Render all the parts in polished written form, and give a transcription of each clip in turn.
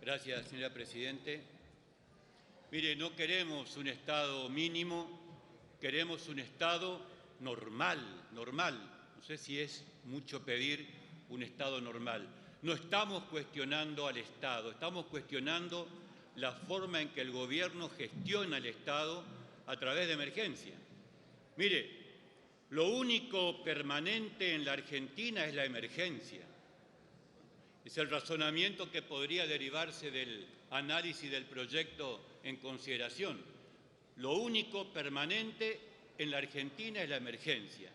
Gracias, señora Presidente. Mire, no queremos un Estado mínimo, queremos un Estado normal. No sé si es mucho pedir un Estado normal. No estamos cuestionando al Estado, estamos cuestionando la forma en que el Gobierno gestiona el Estado a través de emergencia. Mire, lo único permanente en la Argentina es la emergencia. Es el razonamiento que podría derivarse del análisis del proyecto en consideración. Lo único permanente en la Argentina es la emergencia.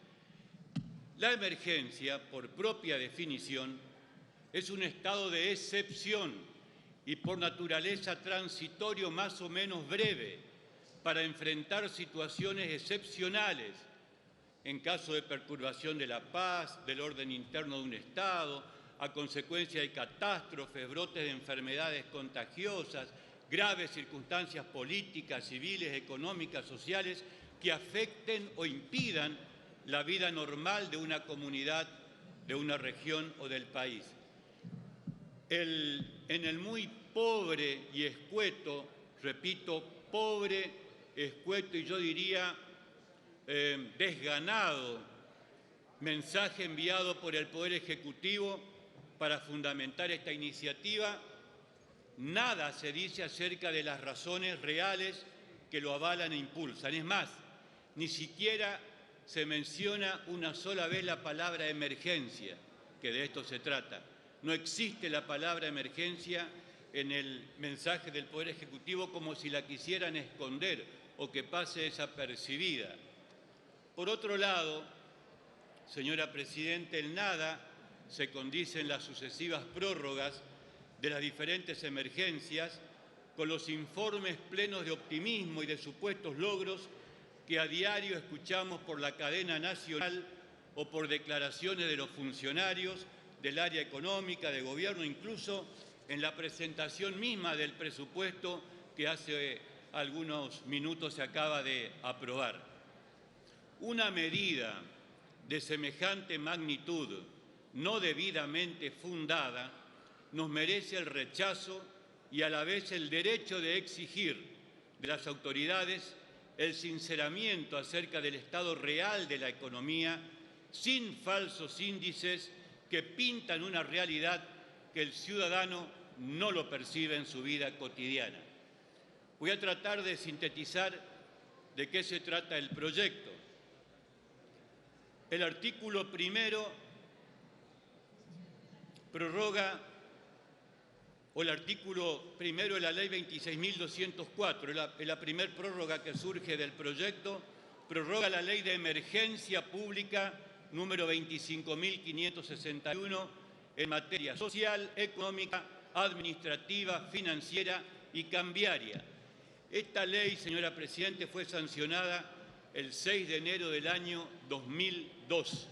La emergencia, por propia definición, es un estado de excepción y por naturaleza transitorio más o menos breve para enfrentar situaciones excepcionales en caso de perturbación de la paz, del orden interno de un Estado, a consecuencia de catástrofes, brotes de enfermedades contagiosas, graves circunstancias políticas, civiles, económicas, sociales, que afecten o impidan la vida normal de una comunidad, de una región o del país. En el muy pobre y escueto, repito, pobre, escueto y yo diría desganado mensaje enviado por el Poder Ejecutivo para fundamentar esta iniciativa, nada se dice acerca de las razones reales que lo avalan e impulsan. Es más, ni siquiera se menciona una sola vez la palabra emergencia, que de esto se trata. No existe la palabra emergencia en el mensaje del Poder Ejecutivo como si la quisieran esconder o que pase desapercibida. Por otro lado, señora Presidenta, el nada se condice en las sucesivas prórrogas de las diferentes emergencias con los informes plenos de optimismo y de supuestos logros que a diario escuchamos por la cadena nacional o por declaraciones de los funcionarios del área económica, de gobierno, incluso en la presentación misma del presupuesto que hace algunos minutos se acaba de aprobar. Una medida de semejante magnitud, no debidamente fundada, nos merece el rechazo y a la vez el derecho de exigir de las autoridades el sinceramiento acerca del estado real de la economía, sin falsos índices que pintan una realidad que el ciudadano no lo percibe en su vida cotidiana. Voy a tratar de sintetizar de qué se trata el proyecto. El artículo primero prorroga, o el artículo primero de la Ley 26.204, es la primera prórroga que surge del proyecto, prorroga la Ley de Emergencia Pública número 25.561 en materia social, económica, administrativa, financiera y cambiaria. Esta ley, señora Presidenta, fue sancionada el 6 de enero del año 2002.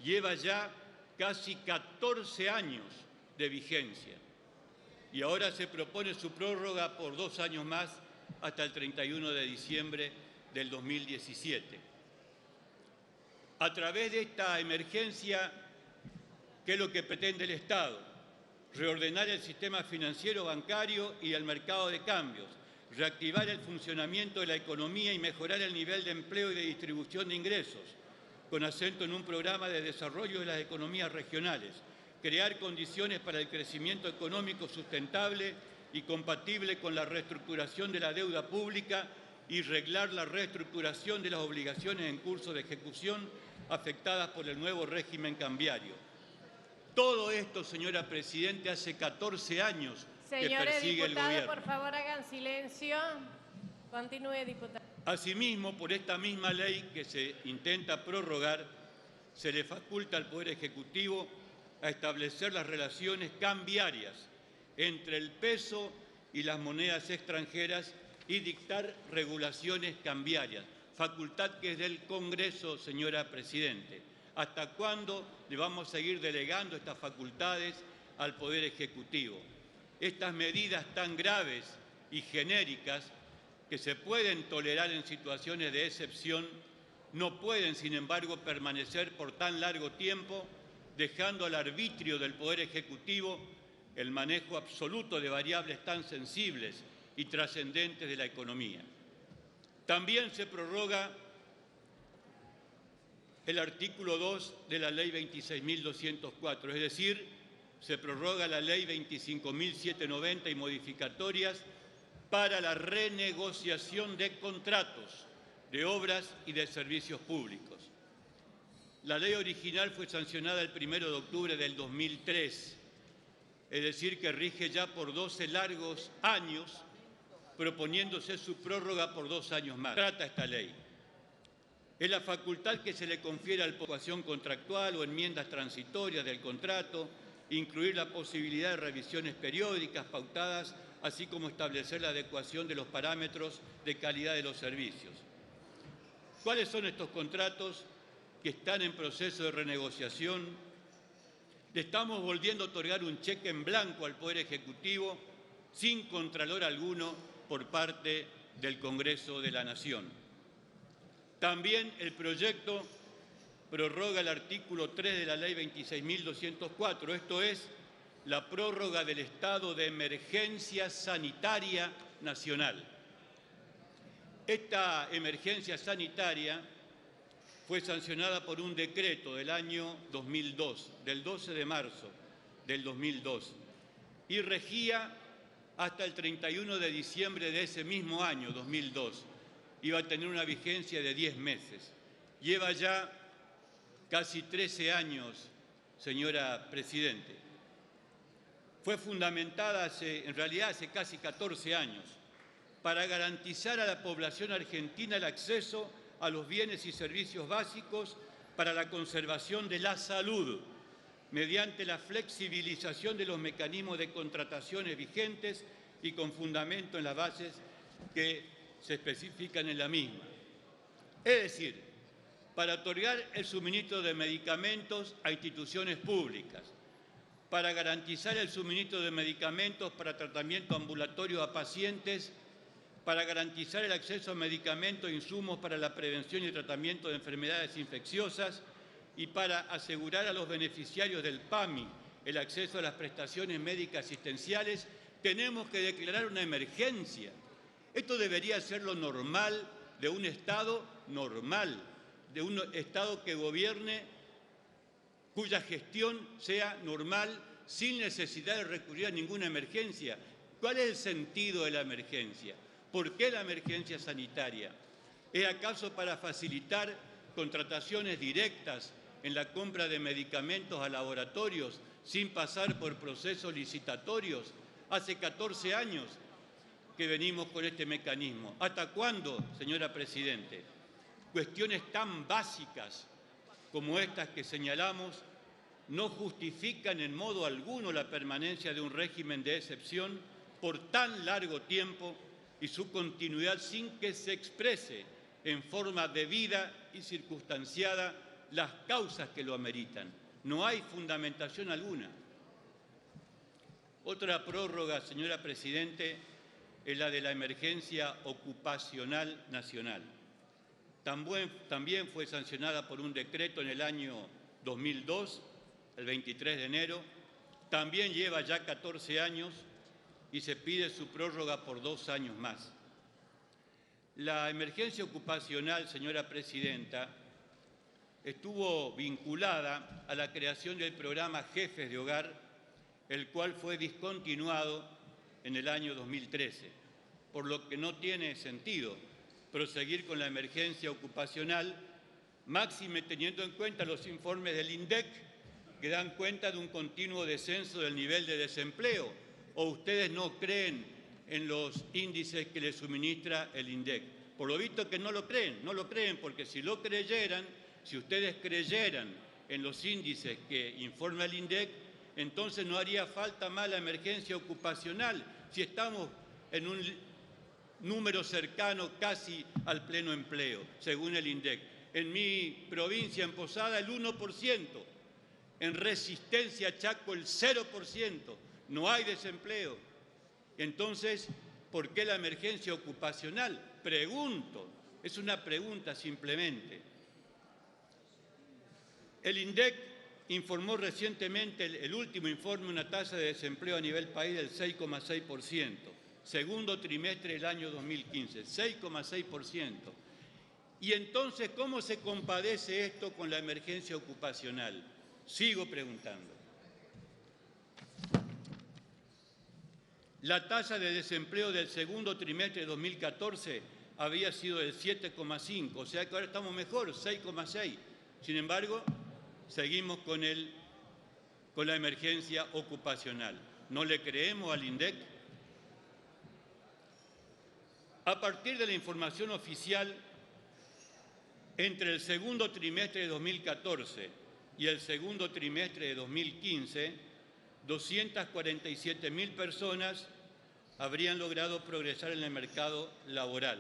Lleva ya casi 14 años de vigencia y ahora se propone su prórroga por 2 años más hasta el 31 de diciembre del 2017. A través de esta emergencia, ¿qué es lo que pretende el Estado? Reordenar el sistema financiero, bancario y el mercado de cambios, reactivar el funcionamiento de la economía y mejorar el nivel de empleo y de distribución de ingresos, con acento en un programa de desarrollo de las economías regionales, crear condiciones para el crecimiento económico sustentable y compatible con la reestructuración de la deuda pública y reglar la reestructuración de las obligaciones en curso de ejecución afectadas por el nuevo régimen cambiario. Todo esto, señora Presidenta, hace 14 años que persigue el Gobierno. Por favor, hagan silencio. Continúe, diputado. Asimismo, por esta misma ley que se intenta prorrogar, se le faculta al Poder Ejecutivo a establecer las relaciones cambiarias entre el peso y las monedas extranjeras y dictar regulaciones cambiarias, facultad que es del Congreso, señora Presidenta. ¿Hasta cuándo le vamos a seguir delegando estas facultades al Poder Ejecutivo? Estas medidas tan graves y genéricas que se pueden tolerar en situaciones de excepción, no pueden, sin embargo, permanecer por tan largo tiempo, dejando al arbitrio del Poder Ejecutivo el manejo absoluto de variables tan sensibles y trascendentes de la economía. También se prorroga el artículo 2 de la Ley 26.204, es decir, se prorroga la Ley 25.790 y modificatorias para la renegociación de contratos de obras y de servicios públicos. La ley original fue sancionada el 1 de octubre del 2003, es decir, que rige ya por 12 largos años, proponiéndose su prórroga por 2 años más. Trata esta ley. Es la facultad que se le confiere al ocupación contractual o enmiendas transitorias del contrato, incluir la posibilidad de revisiones periódicas pautadas, así como establecer la adecuación de los parámetros de calidad de los servicios. ¿Cuáles son estos contratos que están en proceso de renegociación? Le estamos volviendo a otorgar un cheque en blanco al Poder Ejecutivo sin contralor alguno por parte del Congreso de la Nación. También el proyecto prorroga el artículo 3 de la Ley 26.204, esto es, la prórroga del estado de emergencia sanitaria nacional. Esta emergencia sanitaria fue sancionada por un decreto del año 2002, del 12 de marzo del 2002, y regía hasta el 31 de diciembre de ese mismo año, 2002. Iba a tener una vigencia de 10 meses. Lleva ya casi 13 años, señora Presidente. Fue fundamentada en realidad hace casi 14 años, para garantizar a la población argentina el acceso a los bienes y servicios básicos para la conservación de la salud, mediante la flexibilización de los mecanismos de contrataciones vigentes y con fundamento en las bases que se especifican en la misma. Es decir, para otorgar el suministro de medicamentos a instituciones públicas, para garantizar el suministro de medicamentos para tratamiento ambulatorio a pacientes, para garantizar el acceso a medicamentos e insumos para la prevención y tratamiento de enfermedades infecciosas y para asegurar a los beneficiarios del PAMI el acceso a las prestaciones médicas asistenciales, tenemos que declarar una emergencia. Esto debería ser lo normal de un Estado normal, de un Estado que gobierne, cuya gestión sea normal, sin necesidad de recurrir a ninguna emergencia. ¿Cuál es el sentido de la emergencia? ¿Por qué la emergencia sanitaria? ¿Es acaso para facilitar contrataciones directas en la compra de medicamentos a laboratorios sin pasar por procesos licitatorios? Hace 14 años que venimos con este mecanismo. ¿Hasta cuándo, señora Presidente? Cuestiones tan básicas como estas que señalamos no justifican en modo alguno la permanencia de un régimen de excepción por tan largo tiempo y su continuidad sin que se exprese en forma debida y circunstanciada las causas que lo ameritan. No hay fundamentación alguna. Otra prórroga, señora Presidente, es la de la emergencia ocupacional nacional. También fue sancionada por un decreto en el año 2002, el 23 de enero. También lleva ya 14 años y se pide su prórroga por 2 años más. La emergencia ocupacional, señora Presidenta, estuvo vinculada a la creación del programa Jefes de Hogar, el cual fue discontinuado en el año 2013, por lo que no tiene sentido proseguir con la emergencia ocupacional, máxime teniendo en cuenta los informes del INDEC que dan cuenta de un continuo descenso del nivel de desempleo. ¿O ustedes no creen en los índices que les suministra el INDEC? Por lo visto que no lo creen, porque si lo creyeran, si ustedes creyeran en los índices que informa el INDEC, entonces no haría falta más la emergencia ocupacional, si estamos en un número cercano casi al pleno empleo, según el INDEC. En mi provincia, en Posada, el 1%, en Resistencia, Chaco, el 0%, no hay desempleo. Entonces, ¿por qué la emergencia ocupacional? Pregunto, es una pregunta simplemente. El INDEC informó recientemente el último informe, una tasa de desempleo a nivel país del 6,6%, segundo trimestre del año 2015, 6,6%. Y entonces, ¿cómo se compadece esto con la emergencia ocupacional? Sigo preguntando. La tasa de desempleo del segundo trimestre de 2014 había sido del 7,5, o sea que ahora estamos mejor, 6,6. Sin embargo, seguimos con la emergencia ocupacional. ¿No le creemos al INDEC? A partir de la información oficial, entre el segundo trimestre de 2014 y el segundo trimestre de 2015, 247.000 personas habrían logrado progresar en el mercado laboral.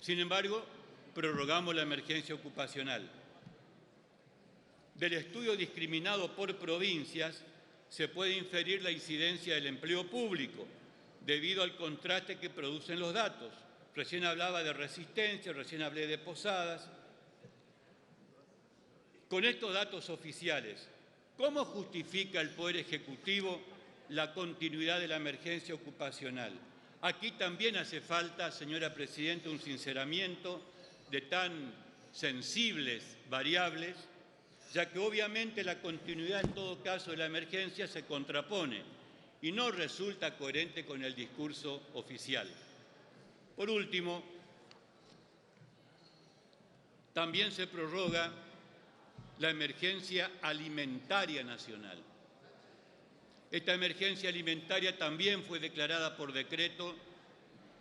Sin embargo, prorrogamos la emergencia ocupacional. Del estudio discriminado por provincias se puede inferir la incidencia del empleo público debido al contraste que producen los datos. Recién hablaba de Resistencia, recién hablé de Posadas. Con estos datos oficiales, ¿cómo justifica el Poder Ejecutivo la continuidad de la emergencia ocupacional? Aquí también hace falta, señora Presidenta, un sinceramiento de tan sensibles variables, ya que obviamente la continuidad en todo caso de la emergencia se contrapone y no resulta coherente con el discurso oficial. Por último, también se prorroga la emergencia alimentaria nacional. Esta emergencia alimentaria también fue declarada por decreto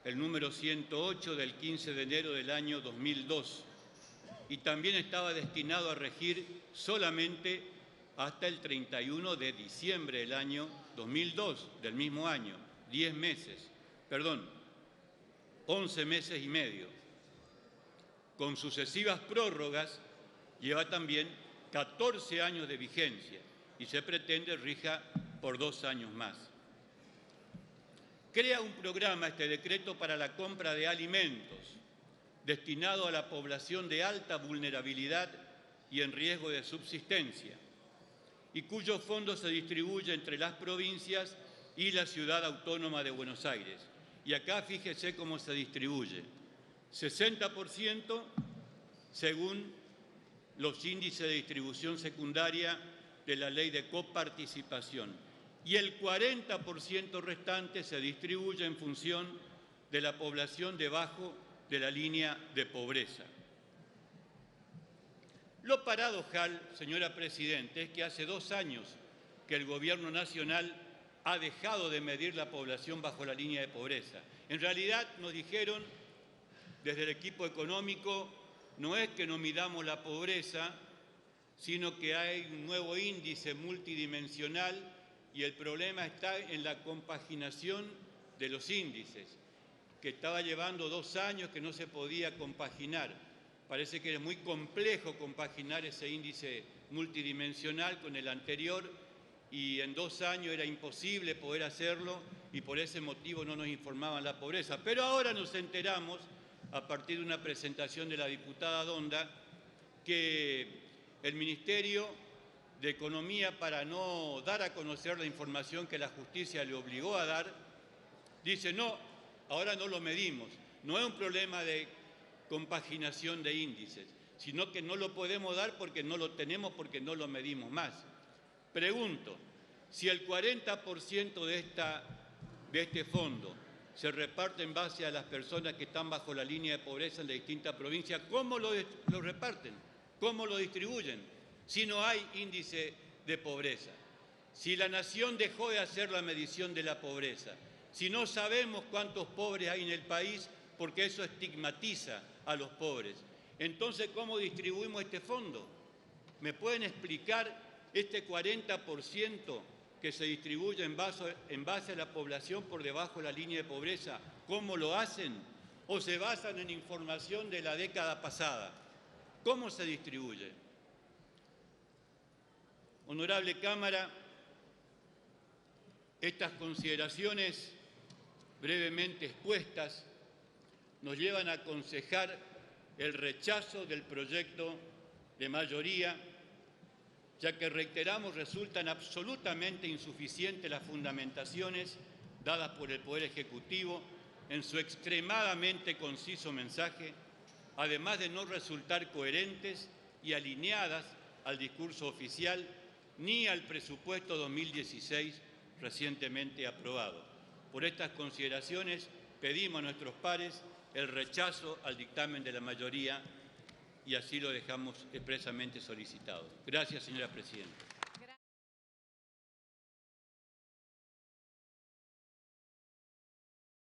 el número 108 del 15 de enero del año 2002 y también estaba destinado a regir solamente hasta el 31 de diciembre del año 2002, del mismo año, 11 meses y medio. Con sucesivas prórrogas lleva también 14 años de vigencia y se pretende rija por 2 años más. Crea un programa este decreto para la compra de alimentos destinado a la población de alta vulnerabilidad y en riesgo de subsistencia, y cuyos fondos se distribuyen entre las provincias y la Ciudad Autónoma de Buenos Aires. Y acá fíjese cómo se distribuye. 60% según los índices de distribución secundaria de la Ley de Coparticipación, y el 40% restante se distribuye en función de la población debajo de la línea de pobreza. Lo paradojal, señora Presidenta, es que hace 2 años que el Gobierno Nacional ha dejado de medir la población bajo la línea de pobreza. En realidad nos dijeron desde el equipo económico, no es que no midamos la pobreza, sino que hay un nuevo índice multidimensional y el problema está en la compaginación de los índices, que estaba llevando 2 años que no se podía compaginar. Parece que es muy complejo compaginar ese índice multidimensional con el anterior y en 2 años era imposible poder hacerlo y por ese motivo no nos informaban la pobreza. Pero ahora nos enteramos, a partir de una presentación de la diputada Donda, que el Ministerio de Economía, para no dar a conocer la información que la justicia le obligó a dar, dice no, ahora no lo medimos. No es un problema de compaginación de índices, sino que no lo podemos dar porque no lo tenemos, porque no lo medimos más. Pregunto, si el 40% de este fondo se reparte en base a las personas que están bajo la línea de pobreza en las distintas provincias, ¿cómo lo reparten? ¿Cómo lo distribuyen? Si no hay índice de pobreza, si la nación dejó de hacer la medición de la pobreza, si no sabemos cuántos pobres hay en el país porque eso estigmatiza a los pobres, entonces ¿cómo distribuimos este fondo? ¿Me pueden explicar este 40% que se distribuye en base a la población por debajo de la línea de pobreza? ¿Cómo lo hacen? ¿O se basan en información de la década pasada? ¿Cómo se distribuye? Honorable Cámara, estas consideraciones brevemente expuestas nos llevan a aconsejar el rechazo del proyecto de mayoría ya que reiteramos resultan absolutamente insuficientes las fundamentaciones dadas por el Poder Ejecutivo en su extremadamente conciso mensaje, además de no resultar coherentes y alineadas al discurso oficial ni al presupuesto 2016 recientemente aprobado. Por estas consideraciones, pedimos a nuestros pares el rechazo al dictamen de la mayoría y así lo dejamos expresamente solicitado. Gracias, señora presidenta.